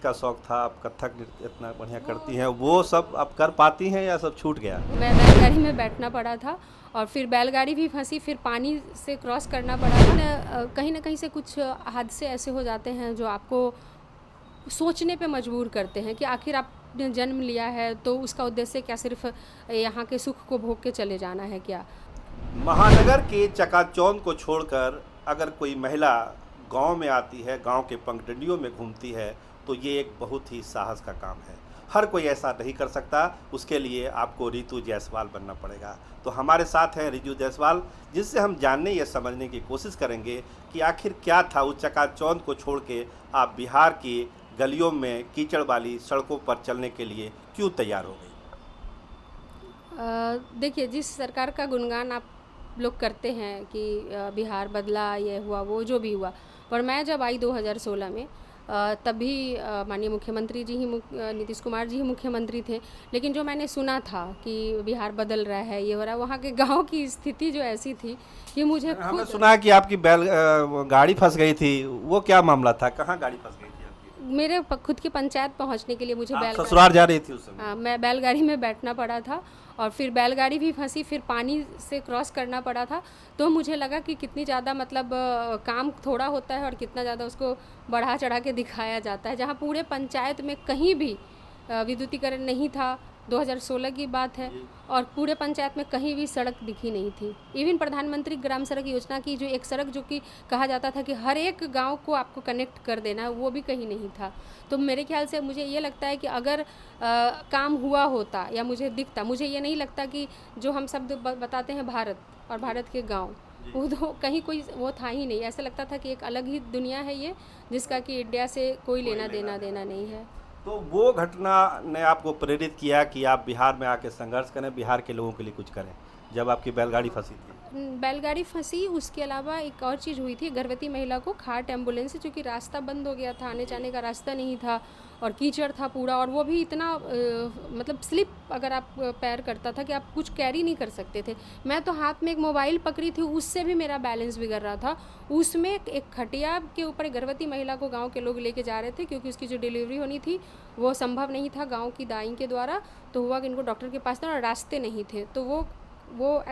का शौक था, आप कथक नृत्य इतना बढ़िया करती हैं, वो सब आप कर पाती हैं या सब छूट गया? मैं बैलगाड़ी में बैठना पड़ा था और फिर बैलगाड़ी भी फंसी, फिर पानी से क्रॉस करना पड़ा था कहीं ना कहीं से कुछ हादसे ऐसे हो जाते हैं जो आपको सोचने पे मजबूर करते हैं कि आखिर आपने जन्म लिया है तो उसका उद्देश्य क्या सिर्फ यहाँ के सुख को भोग के चले जाना है क्या। महानगर के चकाचौंध को छोड़कर अगर कोई महिला गांव में आती है, गांव के पगडंडियों में घूमती है, तो ये एक बहुत ही साहस का काम है। हर कोई ऐसा नहीं कर सकता, उसके लिए आपको रितु जायसवाल बनना पड़ेगा। तो हमारे साथ हैं रितु जायसवाल, जिससे हम जानने या समझने की कोशिश करेंगे कि आखिर क्या था उस चकाचौंध को छोड़ के आप बिहार की गलियों में कीचड़ वाली सड़कों पर चलने के लिए क्यों तैयार हो गई? देखिए, जिस सरकार का गुणगान आप लोग करते हैं कि बिहार बदला, ये हुआ, वो जो भी हुआ, पर मैं जब आई 2016 में तभी माननीय मुख्यमंत्री जी ही नीतीश कुमार जी ही मुख्यमंत्री थे। लेकिन जो मैंने सुना था कि बिहार बदल रहा है, ये हो रहा है, वहाँ के गांव की स्थिति जो ऐसी थी कि मुझे हमने खुद सुना है कि आपकी गाड़ी फंस गई थी, वो क्या मामला था? कहाँ गाड़ी फंस गई थी आपकी? मेरे खुद की पंचायत पहुँचने के लिए मुझे आप बैलगाड़ी, ससुराल जा रही थी उस समय? हाँ, मैं बैलगाड़ी में बैठना पड़ा था और फिर बैलगाड़ी भी फंसी, फिर पानी से क्रॉस करना पड़ा था। तो मुझे लगा कि कितनी ज़्यादा मतलब काम थोड़ा होता है और कितना ज़्यादा उसको बढ़ा चढ़ा के दिखाया जाता है। जहाँ पूरे पंचायत में कहीं भी विद्युतीकरण नहीं था, 2016 की बात है, और पूरे पंचायत में कहीं भी सड़क दिखी नहीं थी। इवन प्रधानमंत्री ग्राम सड़क योजना की जो एक सड़क जो कि कहा जाता था कि हर एक गांव को आपको कनेक्ट कर देना है, वो भी कहीं नहीं था। तो मेरे ख्याल से मुझे ये लगता है कि अगर काम हुआ होता या मुझे दिखता, मुझे ये नहीं लगता कि जो हम शब्द बताते हैं भारत और भारत के गाँव, वो तो कहीं कोई वो था ही नहीं। ऐसा लगता था कि एक अलग ही दुनिया है ये, जिसका कि इंडिया से कोई लेना देना नहीं है। तो वो घटना ने आपको प्रेरित किया कि आप बिहार में आके संघर्ष करें, बिहार के लोगों के लिए कुछ करें, जब आपकी बैलगाड़ी फंसी थी? बैलगाड़ी फंसी, उसके अलावा एक और चीज़ हुई थी, गर्भवती महिला को खाट एम्बुलेंस से, चूँकि रास्ता बंद हो गया था, आने जाने का रास्ता नहीं था और कीचड़ था पूरा, और वो भी इतना मतलब स्लिप अगर आप पैर करता था कि आप कुछ कैरी नहीं कर सकते थे। मैं तो हाथ में एक मोबाइल पकड़ी थी, उससे भी मेरा बैलेंस बिगड़ रहा था। उसमें एक खटिया के ऊपर एक गर्भवती महिला को गाँव के लोग लेके जा रहे थे, क्योंकि उसकी जो डिलीवरी होनी थी वो संभव नहीं था गाँव की दाई के द्वारा। तो हुआ कि इनको डॉक्टर के पास था और रास्ते नहीं थे, तो वो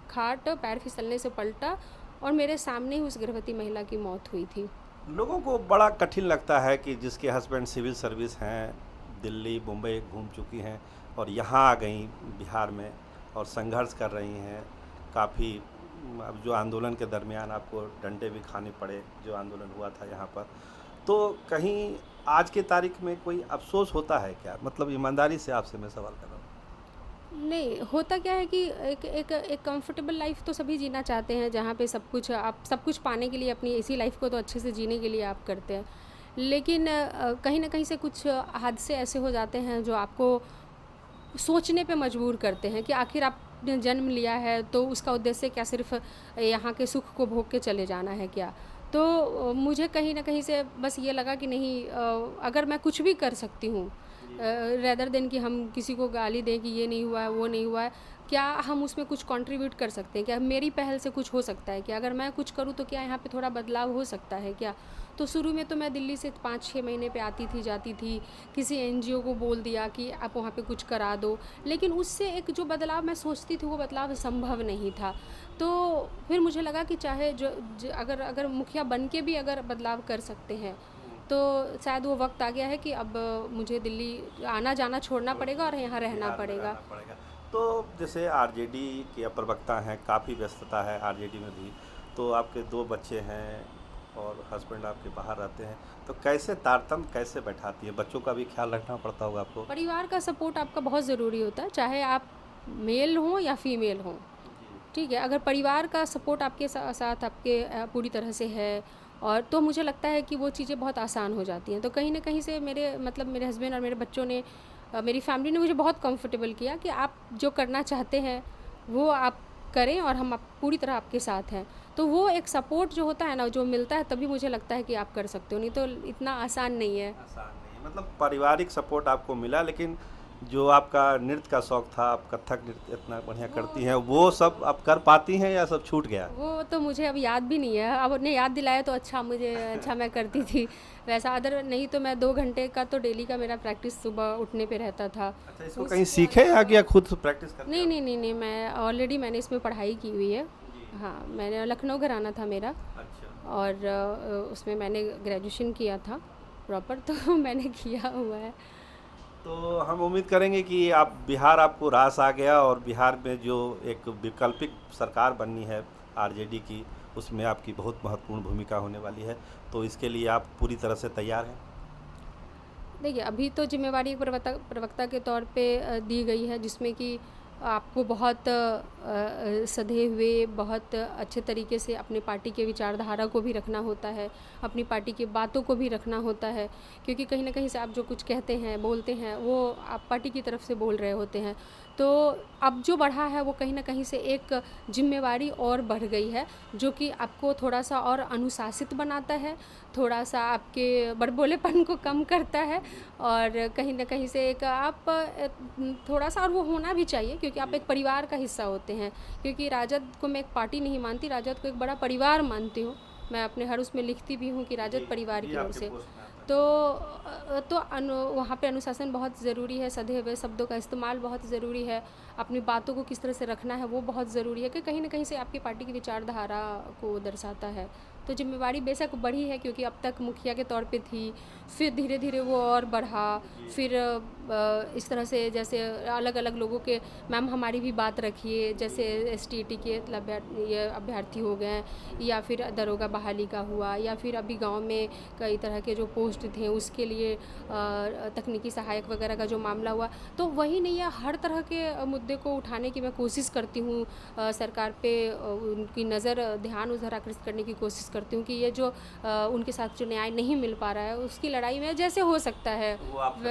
खाट पैर फिसलने से पलटा और मेरे सामने ही उस गर्भवती महिला की मौत हुई थी। लोगों को बड़ा कठिन लगता है कि जिसके हस्बैंड सिविल सर्विस हैं, दिल्ली मुंबई घूम चुकी हैं और यहाँ आ गई बिहार में और संघर्ष कर रही हैं काफ़ी। अब जो आंदोलन के दरमियान आपको डंडे भी खाने पड़े, जो आंदोलन हुआ था यहाँ पर, तो कहीं आज के तारीख में कोई अफसोस होता है क्या? मतलब ईमानदारी से आपसे मैं सवाल कर रहा हूँ। नहीं, होता क्या है कि एक कंफर्टेबल लाइफ तो सभी जीना चाहते हैं, जहाँ पे आप सब कुछ पाने के लिए अपनी इसी लाइफ को तो अच्छे से जीने के लिए आप करते हैं। लेकिन कहीं ना कहीं से कुछ हादसे ऐसे हो जाते हैं जो आपको सोचने पे मजबूर करते हैं कि आखिर आपने जन्म लिया है तो उसका उद्देश्य क्या सिर्फ यहाँ के सुख को भोग के चले जाना है क्या। तो मुझे कहीं ना कहीं से बस ये लगा कि नहीं, अगर मैं कुछ भी कर सकती हूँ रेदर देन कि हम किसी को गाली दें कि ये नहीं हुआ है, वो नहीं हुआ है, क्या हम उसमें कुछ कंट्रीब्यूट कर सकते हैं क्या, मेरी पहल से कुछ हो सकता है क्या, अगर मैं कुछ करूँ तो क्या यहाँ पे थोड़ा बदलाव हो सकता है क्या। तो शुरू में तो मैं दिल्ली से 5-6 महीने पे आती थी जाती थी, किसी एनजीओ को बोल दिया कि आप वहाँ पे कुछ करा दो, लेकिन उससे एक जो बदलाव मैं सोचती थी वो बदलाव संभव नहीं था। तो फिर मुझे लगा कि चाहे अगर अगर मुखिया बन के भी अगर बदलाव कर सकते हैं तो शायद वो वक्त आ गया है कि अब मुझे दिल्ली आना जाना छोड़ना पड़ेगा और यहाँ रहना पड़ेगा। तो जैसे आरजेडी के प्रवक्ता हैं, काफ़ी व्यस्तता है आरजेडी में भी, तो आपके 2 बच्चे हैं और हस्बैंड आपके बाहर रहते हैं, तो कैसे तारतम्य कैसे बैठाती है? बच्चों का भी ख्याल रखना पड़ता होगा आपको। परिवार का सपोर्ट आपका बहुत ज़रूरी होता है, चाहे आप मेल हों या फीमेल हों। ठीक है, अगर परिवार का सपोर्ट आपके साथ आपके पूरी तरह से है और तो मुझे लगता है कि वो चीज़ें बहुत आसान हो जाती हैं। तो कहीं ना कहीं से मेरे हस्बैंड और मेरे बच्चों ने, मेरी फैमिली ने मुझे बहुत कंफर्टेबल किया कि आप जो करना चाहते हैं वो आप करें और हम पूरी तरह आपके साथ हैं। तो वो एक सपोर्ट जो होता है ना, जो मिलता है, तभी मुझे लगता है कि आप कर सकते हो, नहीं तो इतना आसान नहीं है। आसान नहीं है, मतलब पारिवारिक सपोर्ट आपको मिला, लेकिन जो आपका नृत्य का शौक था, आप कथक नृत्य इतना बढ़िया करती हैं, वो सब आप कर पाती हैं या सब छूट गया? वो तो मुझे अब याद भी नहीं है, अब उन्हें याद दिलाया तो अच्छा, मुझे अच्छा मैं करती थी। वैसा अदर नहीं तो मैं 2 घंटे का तो डेली का मेरा प्रैक्टिस सुबह उठने पे रहता था। अच्छा, इसको कहीं उसके सीखे या कि या खुद प्रैक्टिस करके नहीं, आप? नहीं, नहीं, नहीं, मैं ऑलरेडी मैंने इसमें पढ़ाई की हुई है। जी। हाँ, मैंने लखनऊ घराना था मेरा अच्छा। और उसमें मैंने ग्रेजुएशन किया था प्रॉपर तो मैंने किया हुआ है। तो हम उम्मीद करेंगे कि आप बिहार आपको रास आ गया और बिहार में जो एक वैकल्पिक सरकार बननी है आरजेडी की, उसमें आपकी बहुत महत्वपूर्ण भूमिका होने वाली है। तो इसके लिए आप पूरी तरह से तैयार हैं? देखिए, अभी तो ज़िम्मेवारी एक प्रवक्ता प्रवक्ता के तौर पे दी गई है, जिसमें कि आपको बहुत सधे हुए, बहुत अच्छे तरीके से अपनी पार्टी के विचारधारा को भी रखना होता है, अपनी पार्टी की बातों को भी रखना होता है, क्योंकि कहीं न कहीं से आप जो कुछ कहते हैं, बोलते हैं, वो आप पार्टी की तरफ से बोल रहे होते हैं। तो अब जो बढ़ा है, वो कहीं न कहीं से एक ज़िम्मेवारी और बढ़ गई है, जो कि आपको थोड़ा-सा और अनुशासित बनाता है, थोड़ा-सा आपके बड़बोलेपन को कम करता है और कहीं न कहीं से एक आप थोड़ा-सा, और वो होना भी चाहिए क्योंकि आप एक परिवार का हिस्सा होते हैं। क्योंकि राजद को मैं एक पार्टी नहीं मानती, राजद को एक बड़ा परिवार मानती हूँ। मैं अपने हर उसमें लिखती भी हूँ कि राजद परिवार की ओर से। तो वहाँ पे अनुशासन बहुत ज़रूरी है, सधे हुए शब्दों का इस्तेमाल बहुत ज़रूरी है, अपनी बातों को किस तरह से रखना है वो बहुत ज़रूरी है कि कहीं न कहीं से आपकी पार्टी की विचारधारा को दर्शाता है। तो ज़िम्मेवारी बेशक बढ़ी है क्योंकि अब तक मुखिया के तौर पे थी, फिर धीरे-धीरे वो और बढ़ा, फिर इस तरह से जैसे अलग-अलग लोगों के, मैम हमारी भी बात रखिए, जैसे एसटीईटी के ये अभ्यर्थी हो गए या फिर दरोगा बहाली का हुआ या फिर अभी गाँव में कई तरह के जो पोस्ट थे उसके लिए तकनीकी सहायक वगैरह का जो मामला हुआ। तो वही नहीं है, हर तरह के मुद्दे को उठाने की मैं कोशिश करती हूँ, सरकार पे उनकी नज़र ध्यान उधर आकर्षित करने की कोशिश करती हूँ कि ये जो उनके साथ जो न्याय नहीं मिल पा रहा है उसकी लड़ाई में जैसे हो सकता है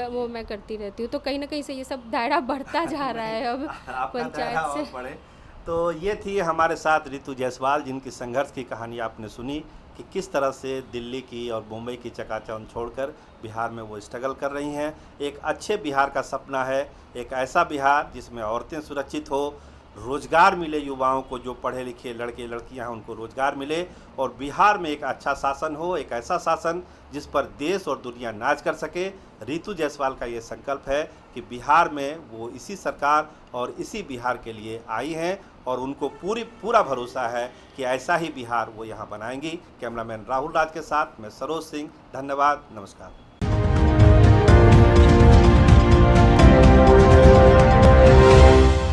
वो मैं करती रहती हूँ। तो कहीं न कहीं से ये सब दायरा बढ़ता जा रहा है अब आपका दायरा पंचायत और से। बढ़े। तो ये थी हमारे साथ रितु जायसवाल, जिनकी संघर्ष की कहानी आपने सुनी कि किस तरह से दिल्ली की और मुंबई की चकाचौंध छोड़कर बिहार में वो स्ट्रगल कर रही हैं। एक अच्छे बिहार का सपना है, एक ऐसा बिहार जिसमें औरतें सुरक्षित हो, रोज़गार मिले युवाओं को, जो पढ़े लिखे लड़के लड़कियां हैं उनको रोज़गार मिले, और बिहार में एक अच्छा शासन हो, एक ऐसा शासन जिस पर देश और दुनिया नाज कर सके। रितु जायसवाल का ये संकल्प है कि बिहार में वो इसी सरकार और इसी बिहार के लिए आई हैं और उनको पूरा भरोसा है कि ऐसा ही बिहार वो यहाँ बनाएंगी। कैमरामैन राहुल राज के साथ मैं सरोज सिंह, धन्यवाद, नमस्कार।